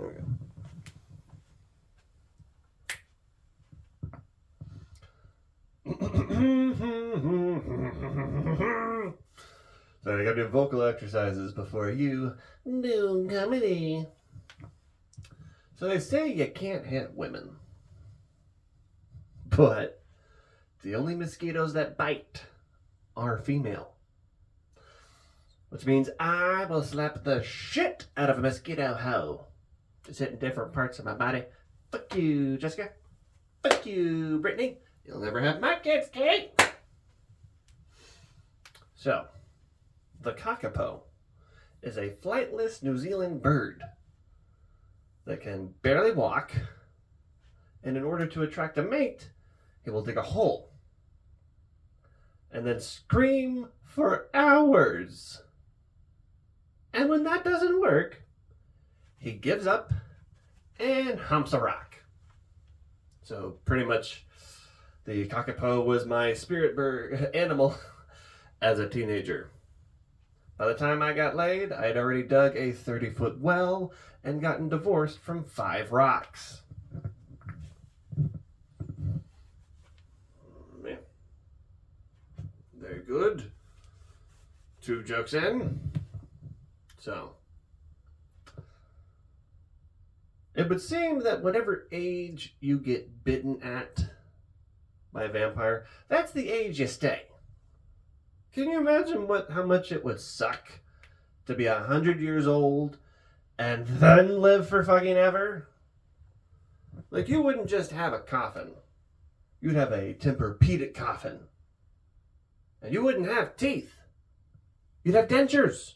There we go. So I gotta do vocal exercises before you do comedy. So they say you can't hit women. But the only mosquitoes that bite are female. Which means I will slap the shit out of a mosquito hoe. Just hitting different parts of my body. Fuck you, Jessica. Fuck you, Brittany. You'll never have my kids, Kate. So, the kakapo is a flightless New Zealand bird that can barely walk, and in order to attract a mate, he will dig a hole and then scream for hours. And when that doesn't work, he gives up and humps a rock. So pretty much the kakapo was my spirit bird animal as a teenager. By the time I got laid, I had already dug a 30-foot well and gotten divorced from 5 rocks. Very good. 2 jokes in. So, it would seem that whatever age you get bitten at by a vampire, that's the age you stay. Can you imagine how much it would suck to be 100 years old and then live for fucking ever? Like, you wouldn't just have a coffin. You'd have a Tempur-Pedic coffin. And you wouldn't have teeth. You'd have dentures.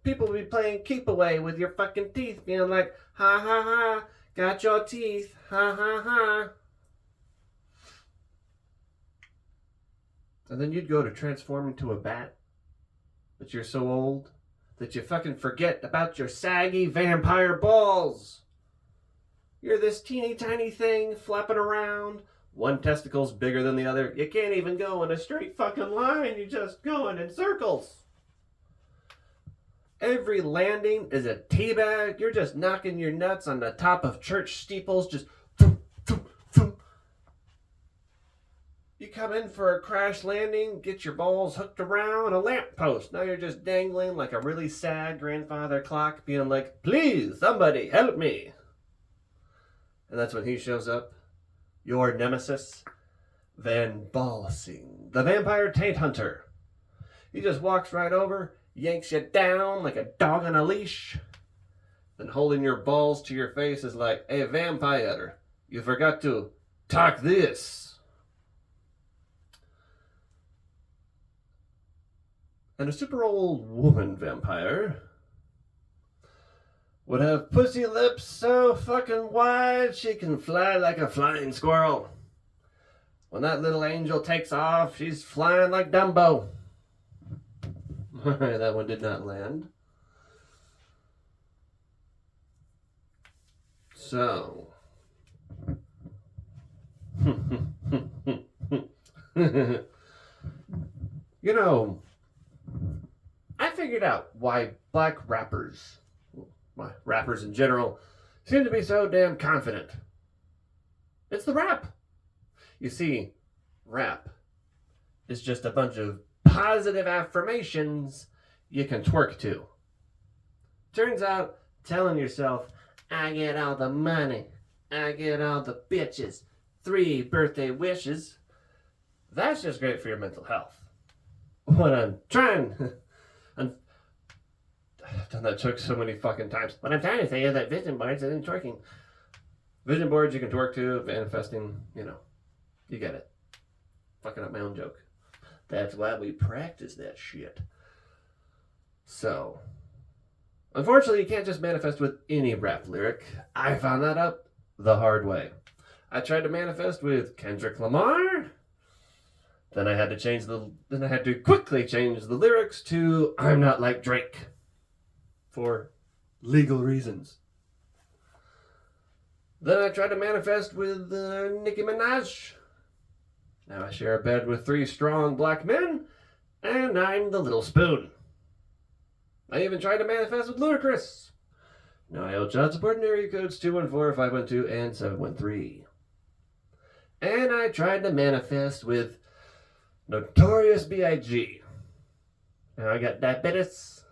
People would be playing keep away with your fucking teeth, being like, ha ha ha, got your teeth, ha ha ha. And then you'd go to transform into a bat, but you're so old that you fucking forget about your saggy vampire balls. You're this teeny tiny thing flapping around. One testicle's bigger than the other. You can't even go in a straight fucking line. You're just going in circles. Every landing is a teabag. You're just knocking your nuts on the top of church steeples. Just thump, thump, thump. You come in for a crash landing, get your balls hooked around a lamppost. Now you're just dangling like a really sad grandfather clock, being like, please, somebody, help me. And that's when he shows up. Your nemesis, Van Balsing, the vampire taint hunter. He just walks right over, yanks you down like a dog on a leash, then holding your balls to your face is like, hey, vampire, you forgot to talk this. And a super old woman vampire would have pussy lips so fucking wide she can fly like a flying squirrel. When that little angel takes off, she's flying like Dumbo. That one did not land. So. You know, I figured out why black rappers in general seem to be so damn confident. It's the rap. You see, rap is just a bunch of positive affirmations you can twerk to. Turns out, telling yourself, I get all the money, I get all the bitches, 3 birthday wishes, that's just great for your mental health. What I'm trying... I've done that joke so many fucking times. What I'm trying to say is that vision boards isn't twerking. Vision boards you can twerk to, manifesting, you get it. Fucking up my own joke. That's why we practice that shit. So, unfortunately, you can't just manifest with any rap lyric. I found that out the hard way. I tried to manifest with Kendrick Lamar. Then I had to quickly change the lyrics to I'm not like Drake. For legal reasons. Then I tried to manifest with Nicki Minaj. Now I share a bed with 3 strong black men, and I'm the little spoon. I even tried to manifest with Ludacris. No, I owe child support and area codes 214-512 and 713. And I tried to manifest with Notorious B.I.G. Now I got diabetes.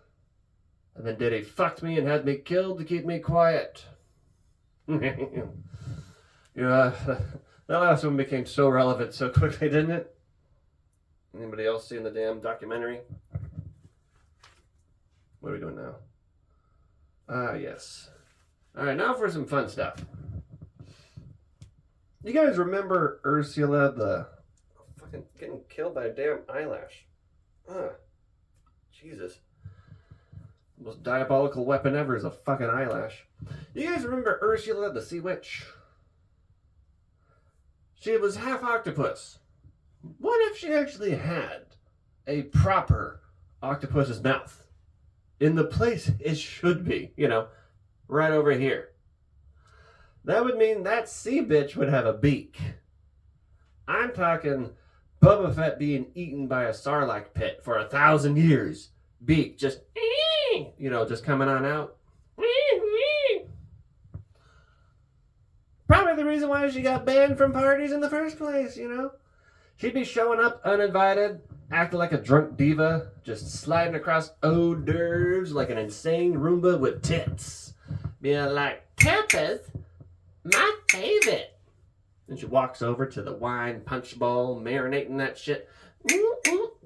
And then Diddy fucked me and had me killed to keep me quiet. That last one became so relevant so quickly, didn't it? Anybody else seen the damn documentary? What are we doing now? Yes. Alright, now for some fun stuff. You guys remember Ursula the fucking getting killed by a damn eyelash? Jesus. The most diabolical weapon ever is a fucking eyelash. You guys remember Ursula the Sea Witch? She was half octopus. What if she actually had a proper octopus's mouth? In the place it should be, right over here. That would mean that sea bitch would have a beak. I'm talking Boba Fett being eaten by a sarlacc pit for 1,000 years. Beak just, just coming on out. Probably the reason why she got banned from parties in the first place, She'd be showing up uninvited, acting like a drunk diva, just sliding across hors d'oeuvres like an insane Roomba with tits. Being like, tapas? My favorite. Then she walks over to the wine punch bowl, marinating that shit.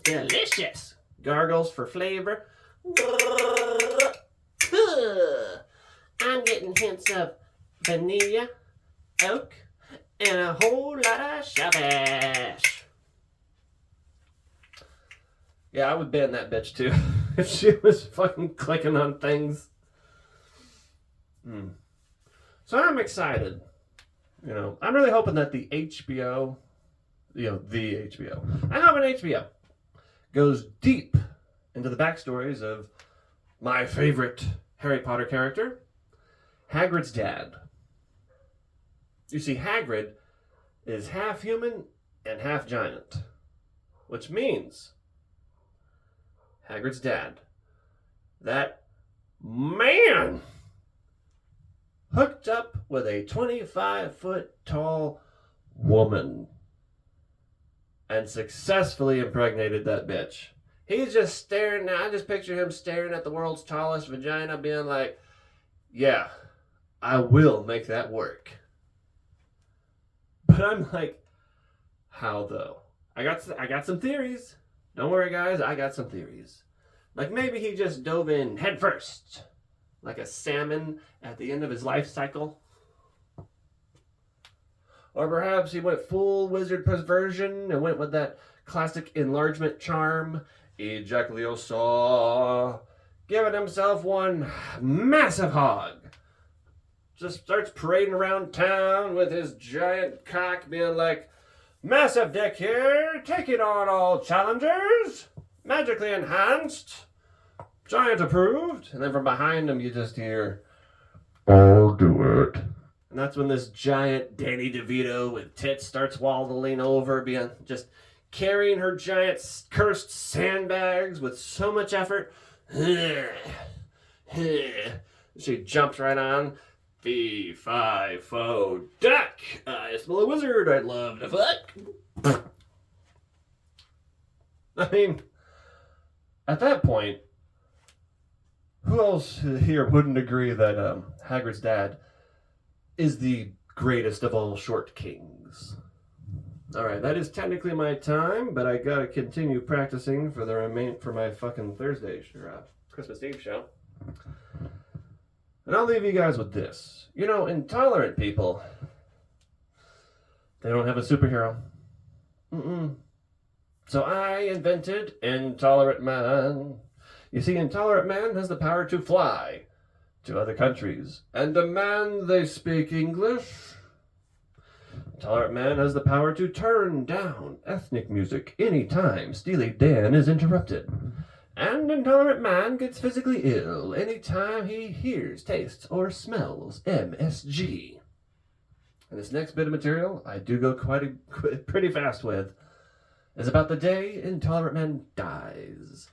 Delicious. Gargles for flavor. I'm getting hints of vanilla, oak, and a whole lot of shabash. Yeah, I would ban that bitch too if she was fucking clicking on things. So I'm excited. I'm really hoping that the HBO, I'm hoping HBO goes deep into the backstories of my favorite Harry Potter character, Hagrid's dad. You see, Hagrid is half human and half giant, which means Hagrid's dad, that man, hooked up with a 25-foot tall woman and successfully impregnated that bitch. He's just staring now. I just picture him staring at the world's tallest vagina being like, yeah, I will make that work. But I'm like, how though? I got some theories. Don't worry, guys, I got some theories. Like maybe he just dove in head first, like a salmon at the end of his life cycle. Or perhaps he went full wizard perversion and went with that classic enlargement charm, ejaculosaw, giving himself one massive hog. Just starts parading around town with his giant cock being like, massive dick here, take it on all challengers, magically enhanced, giant approved. And then from behind him you just hear, I'll do it. And that's when this giant Danny DeVito with tits starts waddling over, being just carrying her giant cursed sandbags with so much effort. She jumps right on. Fee, fi, fo, duck. I smell a wizard I'd love to fuck. I mean, at that point, who else here wouldn't agree that Hagrid's dad is the greatest of all short kings? Alright, that is technically my time, but I gotta continue practicing for my fucking Thursday Christmas Eve show. And I'll leave you guys with this. Intolerant people, they don't have a superhero. So I invented Intolerant Man. You see, Intolerant Man has the power to fly to other countries and demand they speak English. Intolerant Man has the power to turn down ethnic music anytime Steely Dan is interrupted. And Intolerant Man gets physically ill anytime he hears, tastes, or smells MSG. And this next bit of material, I do go pretty fast with, is about the day Intolerant Man dies.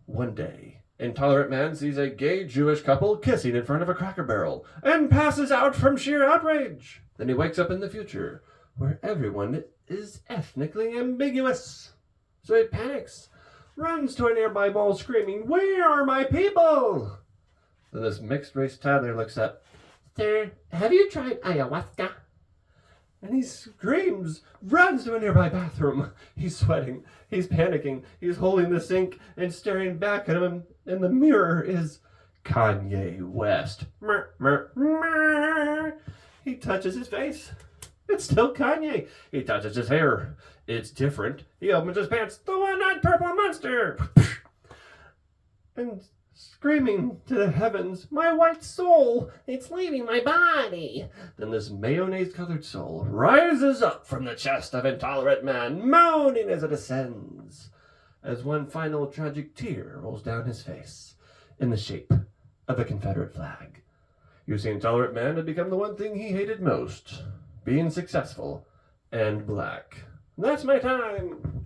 One day, Intolerant Man sees a gay Jewish couple kissing in front of a Cracker Barrel and passes out from sheer outrage. Then he wakes up in the future, where everyone is ethnically ambiguous. So he panics, runs to a nearby mall screaming, "Where are my people?" Then this mixed-race toddler looks up. "Sir, have you tried ayahuasca?" And he screams, runs to a nearby bathroom. He's sweating, he's panicking, he's holding the sink and staring back at him. In the mirror is Kanye West. He touches his face. It's still Kanye. He touches his hair. It's different. He opens his pants. "The one-eyed purple monster!" And screaming to the heavens, "My white soul! It's leaving my body!" Then this mayonnaise-colored soul rises up from the chest of Intolerant Man, moaning as it ascends, as one final tragic tear rolls down his face in the shape of a Confederate flag. You see, Intolerant Man had become the one thing he hated most, being successful and black. That's my time!